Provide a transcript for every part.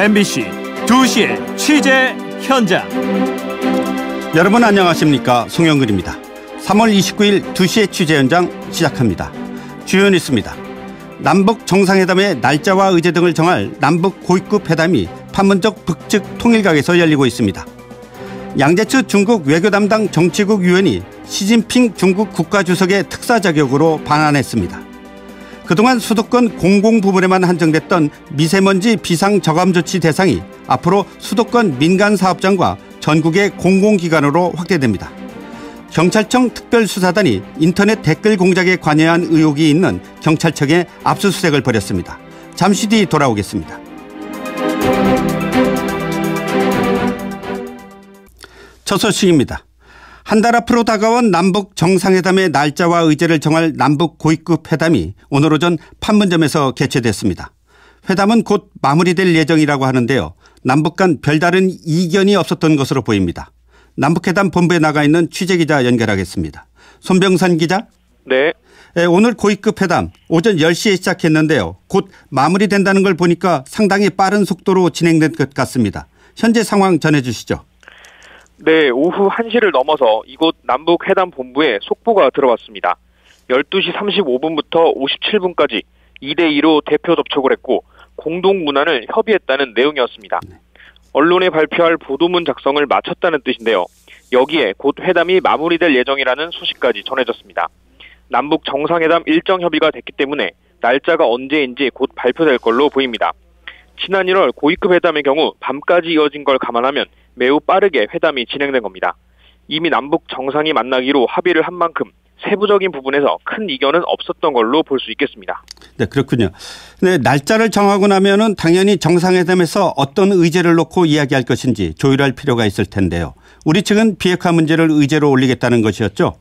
MBC 2시의 취재 현장. 여러분 안녕하십니까, 송영근입니다. 3월 29일 2시의 취재 현장 시작합니다. 주요 뉴스입니다. 남북 정상회담의 날짜와 의제 등을 정할 남북 고위급 회담이 판문점 북측 통일각에서 열리고 있습니다. 양재츠 중국 외교 담당 정치국 위원이 시진핑 중국 국가주석의 특사 자격으로 방한했습니다. 그동안 수도권 공공부문에만 한정됐던 미세먼지 비상저감조치 대상이 앞으로 수도권 민간사업장과 전국의 공공기관으로 확대됩니다. 경찰청 특별수사단이 인터넷 댓글 공작에 관여한 의혹이 있는 경찰청에 압수수색을 벌였습니다. 잠시 뒤 돌아오겠습니다. 첫 소식입니다. 한 달 앞으로 다가온 남북 정상회담의 날짜와 의제를 정할 남북 고위급 회담이 오늘 오전 판문점에서 개최됐습니다. 회담은 곧 마무리될 예정이라고 하는데요. 남북 간 별다른 이견이 없었던 것으로 보입니다. 남북회담 본부에 나가 있는 취재기자 연결하겠습니다. 손병산 기자. 네. 오늘 고위급 회담 오전 10시에 시작했는데요. 곧 마무리된다는 걸 보니까 상당히 빠른 속도로 진행된 것 같습니다. 현재 상황 전해주시죠. 네, 오후 1시를 넘어서 이곳 남북회담본부에 속보가 들어왔습니다. 12시 35분부터 57분까지 2대2로 대표 접촉을 했고 공동문안을 협의했다는 내용이었습니다. 언론에 발표할 보도문 작성을 마쳤다는 뜻인데요. 여기에 곧 회담이 마무리될 예정이라는 소식까지 전해졌습니다. 남북 정상회담 일정 협의가 됐기 때문에 날짜가 언제인지 곧 발표될 걸로 보입니다. 지난 1월 고위급 회담의 경우 밤까지 이어진 걸 감안하면 매우 빠르게 회담이 진행된 겁니다. 이미 남북 정상이 만나기로 합의를 한 만큼 세부적인 부분에서 큰 이견은 없었던 걸로 볼 수 있겠습니다. 네, 그렇군요. 네, 날짜를 정하고 나면은 당연히 정상회담에서 어떤 의제를 놓고 이야기할 것인지 조율할 필요가 있을 텐데요. 우리 측은 비핵화 문제를 의제로 올리겠다는 것이었죠?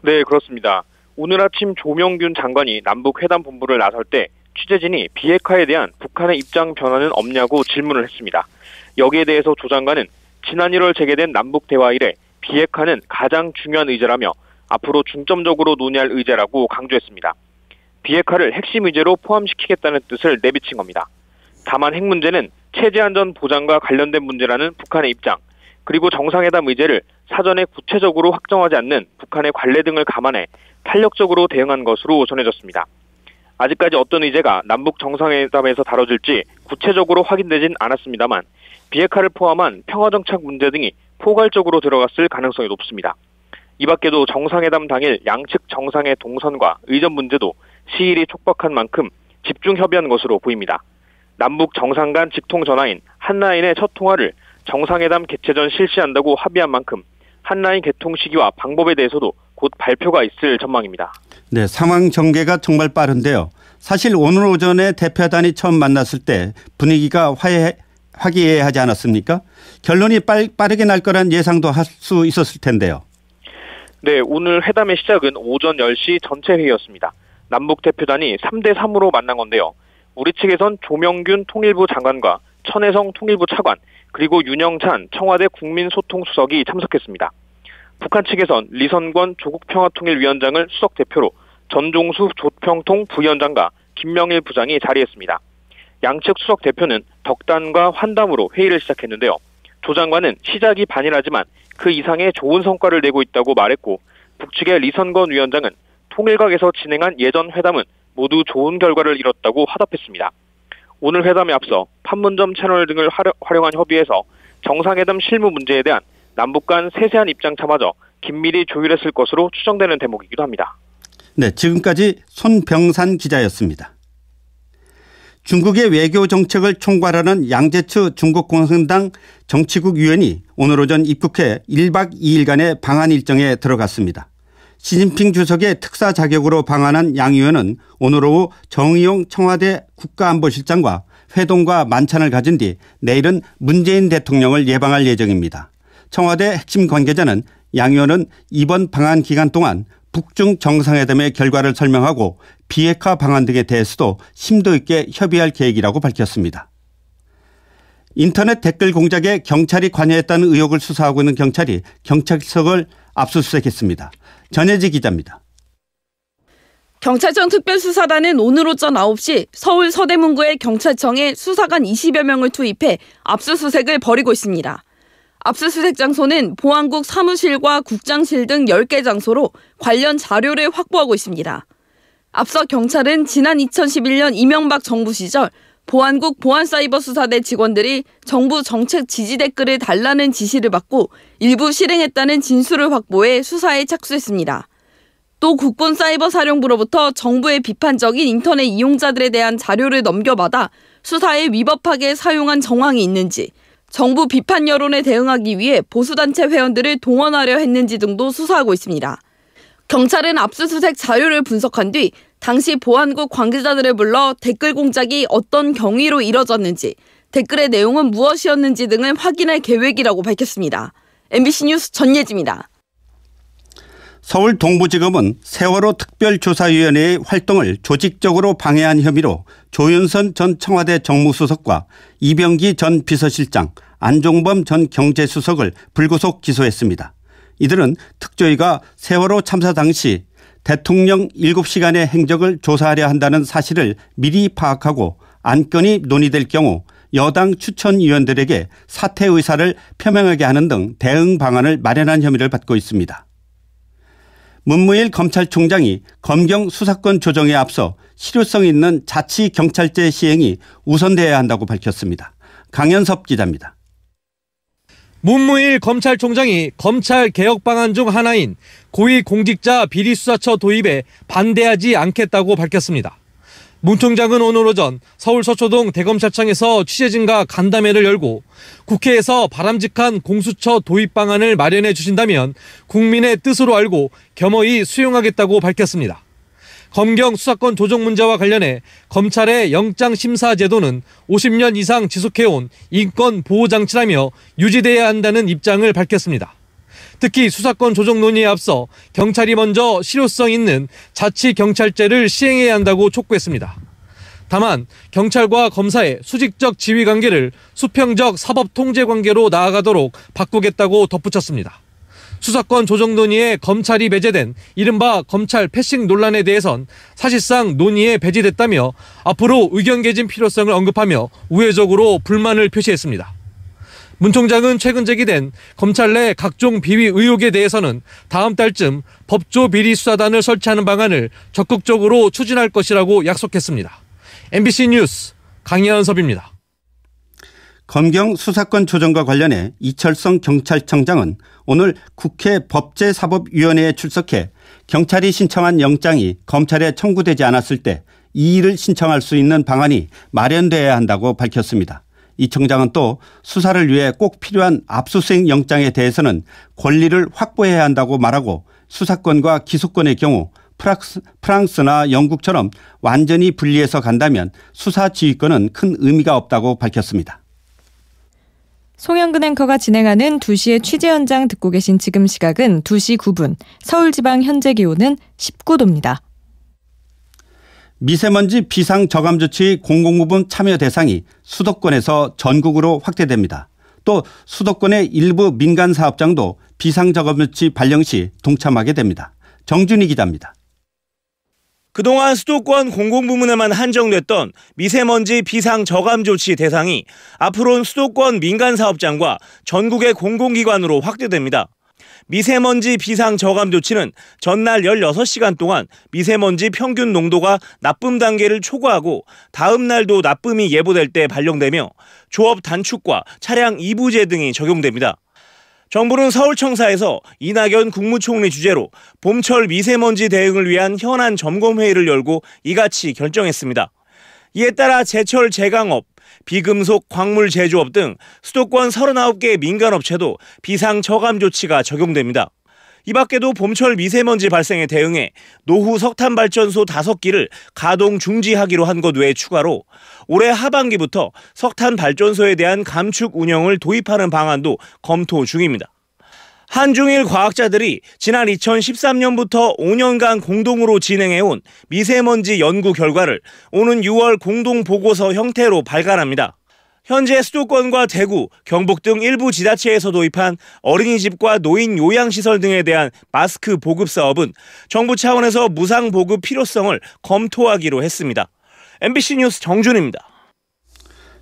네, 그렇습니다. 오늘 아침 조명균 장관이 남북회담 본부를 나설 때 취재진이 비핵화에 대한 북한의 입장 변화는 없냐고 질문을 했습니다. 여기에 대해서 조 장관은 지난 1월 재개된 남북대화 이래 비핵화는 가장 중요한 의제라며 앞으로 중점적으로 논의할 의제라고 강조했습니다. 비핵화를 핵심 의제로 포함시키겠다는 뜻을 내비친 겁니다. 다만 핵 문제는 체제안전 보장과 관련된 문제라는 북한의 입장, 그리고 정상회담 의제를 사전에 구체적으로 확정하지 않는 북한의 관례 등을 감안해 탄력적으로 대응한 것으로 전해졌습니다. 아직까지 어떤 의제가 남북 정상회담에서 다뤄질지 구체적으로 확인되진 않았습니다만 비핵화를 포함한 평화정착 문제 등이 포괄적으로 들어갔을 가능성이 높습니다. 이 밖에도 정상회담 당일 양측 정상의 동선과 의전 문제도 시일이 촉박한 만큼 집중 협의한 것으로 보입니다. 남북 정상 간 직통 전화인 한라인의 첫 통화를 정상회담 개최 전 실시한다고 합의한 만큼 한라인 개통 시기와 방법에 대해서도 곧 발표가 있을 전망입니다. 네, 상황 전개가 정말 빠른데요. 사실 오늘 오전에 대표단이 처음 만났을 때 분위기가 화기애애하지 않았습니까? 결론이 빠르게 날 거란 예상도 할 수 있었을 텐데요. 네, 오늘 회담의 시작은 오전 10시 전체 회의였습니다. 남북 대표단이 3대3으로 만난 건데요. 우리 측에선 조명균 통일부 장관과 천혜성 통일부 차관, 그리고 윤영찬 청와대 국민소통수석이 참석했습니다. 북한 측에선 리선권 조국평화통일위원장을 수석 대표로 전종수 조평통 부위원장과 김명일 부장이 자리했습니다. 양측 수석 대표는 덕담과 환담으로 회의를 시작했는데요. 조 장관은 시작이 반이라지만 그 이상의 좋은 성과를 내고 있다고 말했고, 북측의 리선권 위원장은 통일각에서 진행한 예전 회담은 모두 좋은 결과를 이뤘다고 화답했습니다. 오늘 회담에 앞서 판문점 채널 등을 활용한 협의에서 정상회담 실무 문제에 대한 남북 간 세세한 입장차마저 긴밀히 조율했을 것으로 추정되는 대목이기도 합니다. 네, 지금까지 손병산 기자였습니다. 중국의 외교 정책을 총괄하는 양재츠 중국 공산당 정치국 위원이 오늘 오전 입국해 1박 2일간의 방한 일정에 들어갔습니다. 시진핑 주석의 특사 자격으로 방한한 양 의원은 오늘 오후 정의용 청와대 국가안보실장과 회동과 만찬을 가진 뒤 내일은 문재인 대통령을 예방할 예정입니다. 청와대 핵심 관계자는 양 의원은 이번 방한 기간 동안 북중 정상회담의 결과를 설명하고 비핵화 방안 등에 대해서도 심도 있게 협의할 계획이라고 밝혔습니다. 인터넷 댓글 공작에 경찰이 관여했다는 의혹을 수사하고 있는 경찰이 경찰서를 압수수색했습니다. 전혜지 기자입니다. 경찰청 특별수사단은 오늘 오전 9시 서울 서대문구의 경찰청에 수사관 20여 명을 투입해 압수수색을 벌이고 있습니다. 압수수색 장소는 보안국 사무실과 국장실 등 10개 장소로 관련 자료를 확보하고 있습니다. 앞서 경찰은 지난 2011년 이명박 정부 시절 보안국 보안사이버수사대 직원들이 정부 정책 지지 댓글을 달라는 지시를 받고 일부 실행했다는 진술을 확보해 수사에 착수했습니다. 또 국군사이버사령부로부터 정부의 비판적인 인터넷 이용자들에 대한 자료를 넘겨받아 수사에 위법하게 사용한 정황이 있는지, 정부 비판 여론에 대응하기 위해 보수단체 회원들을 동원하려 했는지 등도 수사하고 있습니다. 경찰은 압수수색 자료를 분석한 뒤 당시 보안국 관계자들을 불러 댓글 공작이 어떤 경위로 이뤄졌는지, 댓글의 내용은 무엇이었는지 등을 확인할 계획이라고 밝혔습니다. MBC 뉴스 전예지입니다. 서울 동부지검은 세월호 특별조사위원회의 활동을 조직적으로 방해한 혐의로 조윤선 전 청와대 정무수석과 이병기 전 비서실장, 안종범 전 경제수석을 불구속 기소했습니다. 이들은 특조위가 세월호 참사 당시 대통령 7시간의 행적을 조사하려 한다는 사실을 미리 파악하고 안건이 논의될 경우 여당 추천위원들에게 사퇴 의사를 표명하게 하는 등 대응 방안을 마련한 혐의를 받고 있습니다. 문무일 검찰총장이 검경 수사권 조정에 앞서 실효성 있는 자치경찰제 시행이 우선돼야 한다고 밝혔습니다. 강현섭 기자입니다. 문무일 검찰총장이 검찰 개혁 방안 중 하나인 고위공직자 비리수사처 도입에 반대하지 않겠다고 밝혔습니다. 문 총장은 오늘 오전 서울 서초동 대검찰청에서 취재진과 간담회를 열고 국회에서 바람직한 공수처 도입 방안을 마련해 주신다면 국민의 뜻으로 알고 겸허히 수용하겠다고 밝혔습니다. 검경 수사권 조정 문제와 관련해 검찰의 영장심사 제도는 50년 이상 지속해온 인권 보호 장치라며 유지돼야 한다는 입장을 밝혔습니다. 특히 수사권 조정 논의에 앞서 경찰이 먼저 실효성 있는 자치경찰제를 시행해야 한다고 촉구했습니다. 다만 경찰과 검사의 수직적 지휘 관계를 수평적 사법 통제 관계로 나아가도록 바꾸겠다고 덧붙였습니다. 수사권 조정 논의에 검찰이 배제된 이른바 검찰 패싱 논란에 대해선 사실상 논의에 배제됐다며 앞으로 의견 개진 필요성을 언급하며 우회적으로 불만을 표시했습니다. 문 총장은 최근 제기된 검찰 내 각종 비위 의혹에 대해서는 다음 달쯤 법조 비리 수사단을 설치하는 방안을 적극적으로 추진할 것이라고 약속했습니다. MBC 뉴스 강현섭입니다. 검경 수사권 조정과 관련해 이철성 경찰청장은 오늘 국회 법제사법위원회에 출석해 경찰이 신청한 영장이 검찰에 청구되지 않았을 때 이의를 신청할 수 있는 방안이 마련돼야 한다고 밝혔습니다. 이 청장은 또 수사를 위해 꼭 필요한 압수수색 영장에 대해서는 권리를 확보해야 한다고 말하고 수사권과 기소권의 경우 프랑스나 영국처럼 완전히 분리해서 간다면 수사 지휘권은 큰 의미가 없다고 밝혔습니다. 송영근 앵커가 진행하는 2시의 취재 현장 듣고 계신 지금 시각은 2시 9분, 서울지방 현재 기온은 19도입니다. 미세먼지 비상저감조치 공공부문 참여 대상이 수도권에서 전국으로 확대됩니다. 또 수도권의 일부 민간 사업장도 비상저감조치 발령 시 동참하게 됩니다. 정준희 기자입니다. 그동안 수도권 공공부문에만 한정됐던 미세먼지 비상저감조치 대상이 앞으로는 수도권 민간사업장과 전국의 공공기관으로 확대됩니다. 미세먼지 비상저감조치는 전날 16시간 동안 미세먼지 평균 농도가 나쁨 단계를 초과하고 다음 날도 나쁨이 예보될 때 발령되며 조업 단축과 차량 이부제 등이 적용됩니다. 정부는 서울청사에서 이낙연 국무총리 주재로 봄철 미세먼지 대응을 위한 현안 점검회의를 열고 이같이 결정했습니다. 이에 따라 제철 제강업, 비금속 광물 제조업 등 수도권 39개 민간업체도 비상저감 조치가 적용됩니다. 이 밖에도 봄철 미세먼지 발생에 대응해 노후 석탄발전소 5기를 가동 중지하기로 한 것 외에 추가로 올해 하반기부터 석탄발전소에 대한 감축 운영을 도입하는 방안도 검토 중입니다. 한중일 과학자들이 지난 2013년부터 5년간 공동으로 진행해온 미세먼지 연구 결과를 오는 6월 공동보고서 형태로 발간합니다. 현재 수도권과 대구, 경북 등 일부 지자체에서 도입한 어린이집과 노인 요양시설 등에 대한 마스크 보급 사업은 정부 차원에서 무상 보급 필요성을 검토하기로 했습니다. MBC 뉴스 정준입니다.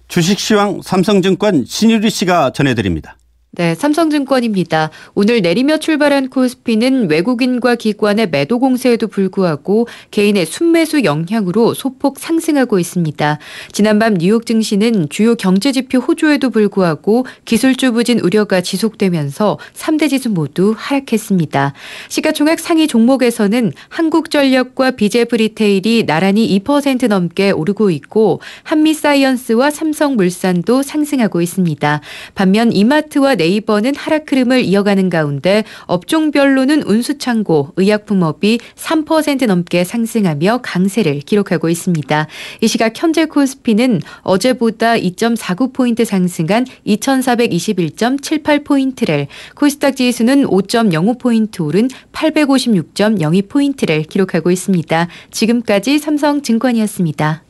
주식시황 삼성증권 신유리 씨가 전해드립니다. 네, 삼성증권입니다. 오늘 내리며 출발한 코스피는 외국인과 기관의 매도 공세에도 불구하고 개인의 순매수 영향으로 소폭 상승하고 있습니다. 지난밤 뉴욕 증시는 주요 경제지표 호조에도 불구하고 기술주 부진 우려가 지속되면서 3대 지수 모두 하락했습니다. 시가총액 상위 종목에서는 한국전력과 비제프리테일이 나란히 2% 넘게 오르고 있고 한미사이언스와 삼성물산도 상승하고 있습니다. 반면 이마트와 네이버는 하락 흐름을 이어가는 가운데 업종별로는 운수창고, 의약품업이 3% 넘게 상승하며 강세를 기록하고 있습니다. 이 시각 현재 코스피는 어제보다 2.49포인트 상승한 2421.78포인트를, 코스닥 지수는 5.05포인트 오른 856.02포인트를 기록하고 있습니다. 지금까지 삼성증권이었습니다.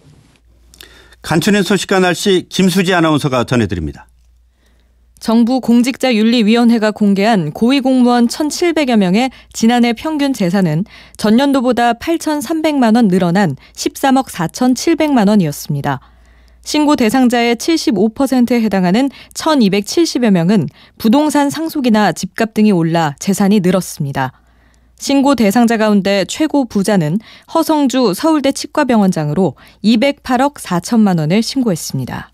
간추린 소식과 날씨 김수지 아나운서가 전해드립니다. 정부 공직자윤리위원회가 공개한 고위공무원 1,700여 명의 지난해 평균 재산은 전년도보다 8,300만 원 늘어난 13억 4,700만 원이었습니다. 신고 대상자의 75%에 해당하는 1,270여 명은 부동산 상속이나 집값 등이 올라 재산이 늘었습니다. 신고 대상자 가운데 최고 부자는 허성주 서울대 치과병원장으로 208억 4천만 원을 신고했습니다.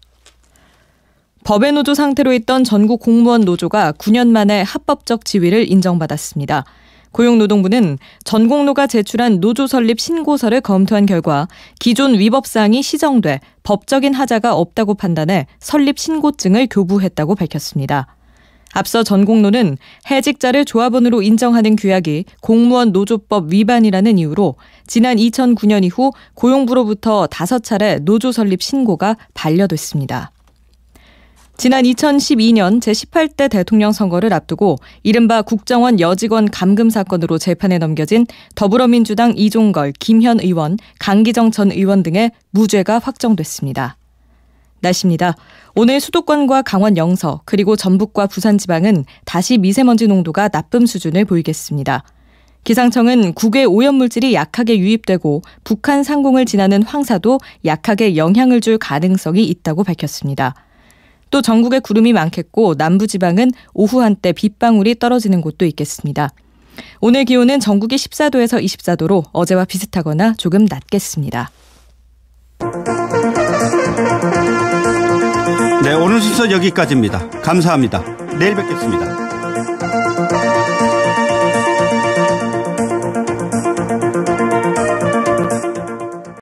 법의 노조 상태로 있던 전국 공무원 노조가 9년 만에 합법적 지위를 인정받았습니다. 고용노동부는 전공노가 제출한 노조 설립 신고서를 검토한 결과 기존 위법사항이 시정돼 법적인 하자가 없다고 판단해 설립 신고증을 교부했다고 밝혔습니다. 앞서 전공노는 해직자를 조합원으로 인정하는 규약이 공무원 노조법 위반이라는 이유로 지난 2009년 이후 고용부로부터 5차례 노조 설립 신고가 반려됐습니다. 지난 2012년 제18대 대통령 선거를 앞두고 이른바 국정원 여직원 감금 사건으로 재판에 넘겨진 더불어민주당 이종걸, 김현 의원, 강기정 전 의원 등의 무죄가 확정됐습니다. 날씨입니다. 오늘 수도권과 강원 영서 그리고 전북과 부산 지방은 다시 미세먼지 농도가 나쁨 수준을 보이겠습니다. 기상청은 국외 오염물질이 약하게 유입되고 북한 상공을 지나는 황사도 약하게 영향을 줄 가능성이 있다고 밝혔습니다. 또 전국에 구름이 많겠고 남부지방은 오후 한때 빗방울이 떨어지는 곳도 있겠습니다. 오늘 기온은 전국이 14도에서 24도로 어제와 비슷하거나 조금 낮겠습니다. 네, 오늘 순서 여기까지입니다. 감사합니다. 내일 뵙겠습니다.